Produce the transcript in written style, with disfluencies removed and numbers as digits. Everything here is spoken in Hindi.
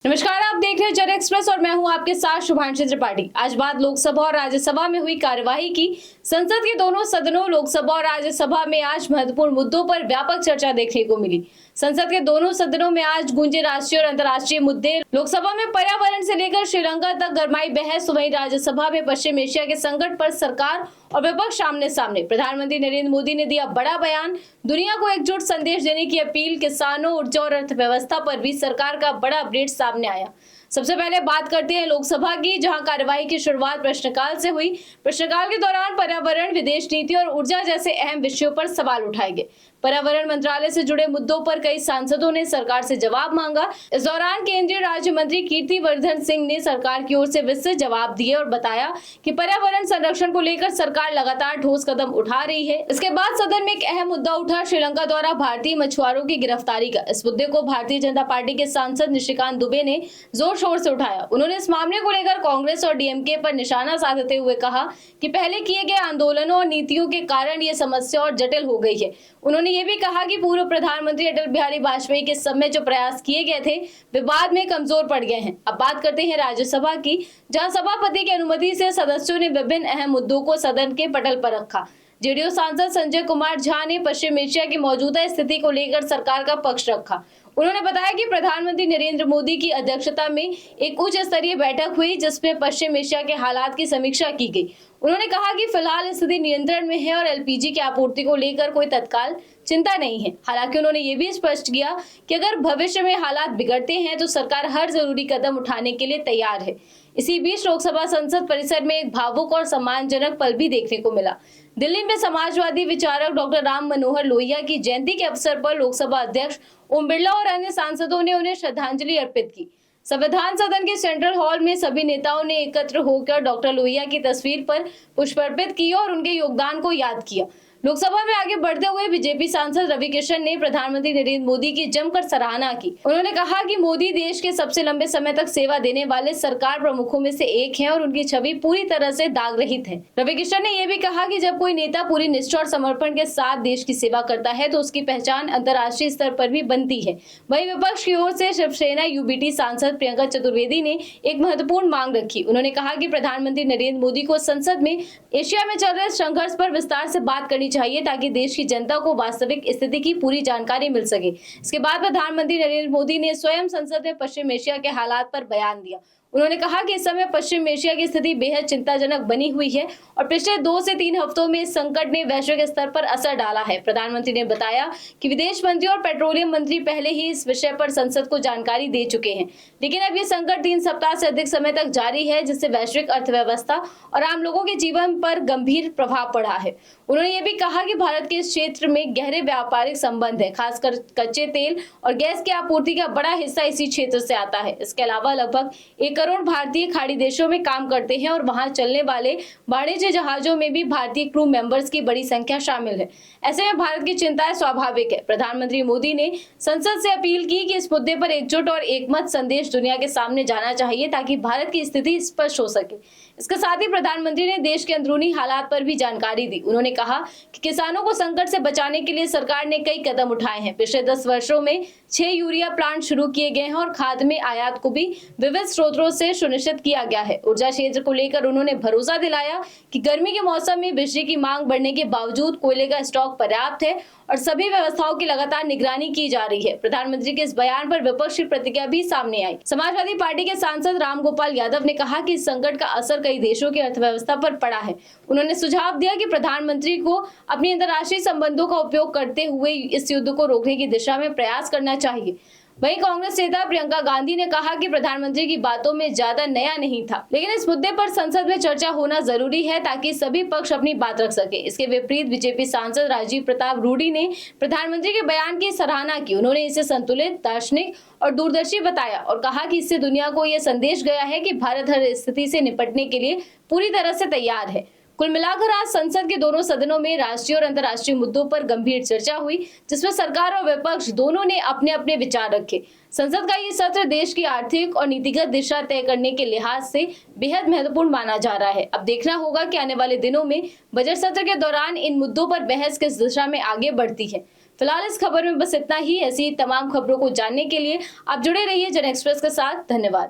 नमस्कार, आप देख रहे हैं जन एक्सप्रेस और मैं हूं आपके साथ शुभांशी त्रिपाठी। आज बात लोकसभा और राज्यसभा में हुई कार्यवाही की। संसद के दोनों सदनों लोकसभा और राज्यसभा में आज महत्वपूर्ण मुद्दों पर व्यापक चर्चा देखने को मिली। संसद के दोनों सदनों में आज गूंजे राष्ट्रीय और अंतर्राष्ट्रीय मुद्दे। लोकसभा में पर्यावरण से लेकर श्रीलंका तक गरमाई बहस। वहीं राज्यसभा में पश्चिम एशिया के संकट पर सरकार और विपक्ष आमने सामने। प्रधानमंत्री नरेंद्र मोदी ने दिया बड़ा बयान, दुनिया को एकजुट संदेश देने की अपील। किसानों, ऊर्जा और अर्थव्यवस्था पर भी सरकार का बड़ा अपडेट सामने आया। सबसे पहले बात करते हैं लोकसभा की, जहां कार्यवाही की शुरुआत प्रश्नकाल से हुई। प्रश्नकाल के दौरान पर्यावरण, विदेश नीति और ऊर्जा जैसे अहम विषयों पर सवाल उठाए गए। पर्यावरण मंत्रालय से जुड़े मुद्दों पर कई सांसदों ने सरकार से जवाब मांगा। इस दौरान केंद्रीय राज्य मंत्री कीर्तिवर्धन सिंह ने सरकार की ओर से विस्तृत जवाब दिए और बताया कि पर्यावरण संरक्षण को लेकर सरकार लगातार ठोस कदम उठा रही है। इसके बाद सदन में एक अहम मुद्दा उठा, श्रीलंका द्वारा भारतीय मछुआरों की गिरफ्तारी का। इस मुद्दे को भारतीय जनता पार्टी के सांसद निशिकांत दुबे ने जोर शोर से उठाया। उन्होंने इस मामले को लेकर कांग्रेस और डीएमके पर निशाना साधते हुए कहा कि पहले किए गए आंदोलनों और नीतियों के कारण ये समस्या और जटिल हो गई है। उन्होंने ये भी कहा कि पूर्व प्रधानमंत्री अटल बिहारी वाजपेयी के समय जो प्रयास किए गए थे वे बाद में कमजोर पड़ गए हैं। अब बात करते हैं राज्यसभा की, जहां सभापति की अनुमति से सदस्यों ने विभिन्न अहम मुद्दों को सदन के पटल पर रखा। जेडीयू सांसद संजय कुमार झा ने पश्चिम एशिया की मौजूदा स्थिति को लेकर सरकार का पक्ष रखा। उन्होंने बताया कि प्रधानमंत्री नरेंद्र मोदी की अध्यक्षता में एक उच्च स्तरीय बैठक हुई, जिसमें पश्चिम एशिया के हालात की समीक्षा की गई। उन्होंने कहा कि फिलहाल स्थिति नियंत्रण में है और एलपीजी की आपूर्ति को लेकर कोई तत्काल चिंता नहीं है। हालांकि उन्होंने ये भी स्पष्ट किया कि अगर भविष्य में हालात बिगड़ते हैं तो सरकार हर जरूरी कदम उठाने के लिए तैयार है। इसी बीच लोकसभा संसद परिसर में एक भावुक और सम्मानजनक पल भी देखने को मिला। दिल्ली में समाजवादी विचारक डॉक्टर राम मनोहर लोहिया की जयंती के अवसर पर लोकसभा अध्यक्ष ओम बिरला और अन्य सांसदों ने उन्हें श्रद्धांजलि अर्पित की। संविधान सदन के सेंट्रल हॉल में सभी नेताओं ने एकत्र होकर डॉक्टर लोहिया की तस्वीर पर पुष्प अर्पित किए और उनके योगदान को याद किया। लोकसभा में आगे बढ़ते हुए बीजेपी सांसद रवि किशन ने प्रधानमंत्री नरेंद्र मोदी की जमकर सराहना की। उन्होंने कहा कि मोदी देश के सबसे लंबे समय तक सेवा देने वाले सरकार प्रमुखों में से एक हैं और उनकी छवि पूरी तरह से दाग रहित है। रवि किशन ने यह भी कहा कि जब कोई नेता पूरी निष्ठा और समर्पण के साथ देश की सेवा करता है तो उसकी पहचान अंतर्राष्ट्रीय स्तर पर भी बनती है। वहीं विपक्ष की ओर से शिवसेना यूबीटी सांसद प्रियंका चतुर्वेदी ने एक महत्वपूर्ण मांग रखी। उन्होंने कहा कि प्रधानमंत्री नरेंद्र मोदी को संसद में एशिया में चल रहे संघर्ष पर विस्तार से बात करनी चाहिए ताकि देश की जनता को वास्तविक स्थिति की पूरी जानकारी मिल सके। इसके बाद प्रधानमंत्री नरेंद्र मोदी ने स्वयं संसद में पश्चिम एशिया के हालात पर बयान दिया। उन्होंने कहा कि इस समय पश्चिम एशिया की स्थिति बेहद चिंताजनक बनी हुई है और पिछले 2 से 3 हफ्तों में इस संकट ने वैश्विक स्तर पर असर डाला है। प्रधानमंत्री ने बताया कि विदेश मंत्री और पेट्रोलियम मंत्री पहले ही इस विषय पर संसद को जानकारी दे चुके हैं, लेकिन अब ये संकट 3 सप्ताह से अधिक समय तक जारी है, जिससे वैश्विक अर्थव्यवस्था और आम लोगों के जीवन पर गंभीर प्रभाव पड़ा है। उन्होंने ये भी कहा कि भारत के इस क्षेत्र में गहरे व्यापारिक संबंध है, खासकर कच्चे तेल और गैस की आपूर्ति का बड़ा हिस्सा इसी क्षेत्र से आता है। इसके अलावा लगभग 1 करोड़ भारतीय खाड़ी देशों में काम करते हैं और वहां चलने वाले वाणिज्य जहाजों में भी भारतीय क्रू मेंबर्स की बड़ी संख्या शामिल है। ऐसे में भारत की चिंताएं स्वाभाविक है। प्रधानमंत्री मोदी ने संसद से अपील की कि इस मुद्दे पर एकजुट और एकमत संदेश दुनिया के सामने जाना चाहिए ताकि भारत की स्थिति स्पष्ट हो सके। इसके साथ ही प्रधानमंत्री ने देश के अंदरूनी हालात पर भी जानकारी दी। उन्होंने कहा कि किसानों को संकट से बचाने के लिए सरकार ने कई कदम उठाए हैं। पिछले 10 वर्षों में 6 यूरिया प्लांट शुरू किए गए हैं और खाद में आयात को भी विविध स्रोतों से सुनिश्चित किया गया है। ऊर्जा क्षेत्र को लेकर उन्होंने भरोसा दिलाया कि गर्मी के मौसम में बिजली की मांग बढ़ने के बावजूद कोयले का स्टॉक पर्याप्त है और सभी व्यवस्थाओं की लगातार निगरानी की जा रही है। प्रधानमंत्री के इस बयान पर विपक्ष की प्रतिक्रिया भी सामने आई। समाजवादी पार्टी के सांसद रामगोपाल यादव ने कहा कि इस संकट का असर कई देशों की अर्थव्यवस्था पर पड़ा है। उन्होंने सुझाव दिया कि प्रधानमंत्री को अपनी अंतर्राष्ट्रीय संबंधों का उपयोग करते हुए इस युद्ध को रोकने की दिशा में प्रयास करना चाहिए। वहीं कांग्रेस नेता प्रियंका गांधी ने कहा कि प्रधानमंत्री की बातों में ज्यादा नया नहीं था, लेकिन इस मुद्दे पर संसद में चर्चा होना जरूरी है ताकि सभी पक्ष अपनी बात रख सके। इसके विपरीत बीजेपी सांसद राजीव प्रताप रूडी ने प्रधानमंत्री के बयान की सराहना की। उन्होंने इसे संतुलित, दार्शनिक और दूरदर्शी बताया और कहा कि इससे दुनिया को यह संदेश गया है कि भारत हर स्थिति से निपटने के लिए पूरी तरह से तैयार है। कुल मिलाकर आज संसद के दोनों सदनों में राष्ट्रीय और अंतर्राष्ट्रीय मुद्दों पर गंभीर चर्चा हुई, जिसमें सरकार और विपक्ष दोनों ने अपने अपने विचार रखे। संसद का ये सत्र देश की आर्थिक और नीतिगत दिशा तय करने के लिहाज से बेहद महत्वपूर्ण माना जा रहा है। अब देखना होगा कि आने वाले दिनों में बजट सत्र के दौरान इन मुद्दों पर बहस किस दिशा में आगे बढ़ती है। फिलहाल इस खबर में बस इतना ही। ऐसी तमाम खबरों को जानने के लिए आप जुड़े रहिए जन एक्सप्रेस के साथ। धन्यवाद।